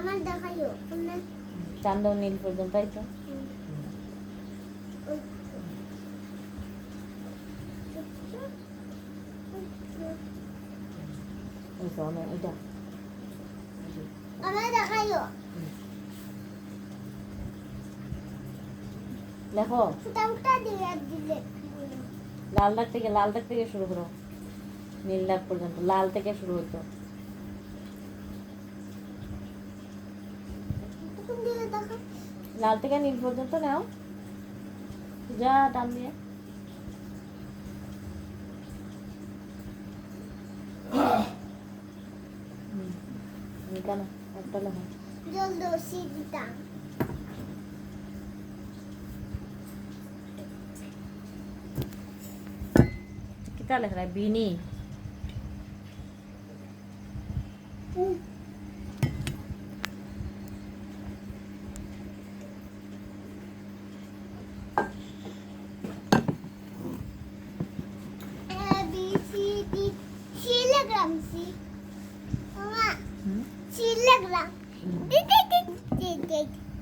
আমার দেখাইও তোমরা চান্দ নীল পর্যন্ত তাই তো এটা আমার দেখাইও দেখো ফুটাটা দিয়ে দিলে লাল দাগ থেকে শুরু করো নীল দাগ পর্যন্ত লাল থেকে শুরু হতো তুমি দিলে দেখো লাল থেকে নীল পর্যন্ত নাও যা টান দিয়ে কেন একটা লেখা জলদস্যি দিতাম কিতা লেখা রে বিনি C. Mama. Cilegla. Dik dik dik dik dik.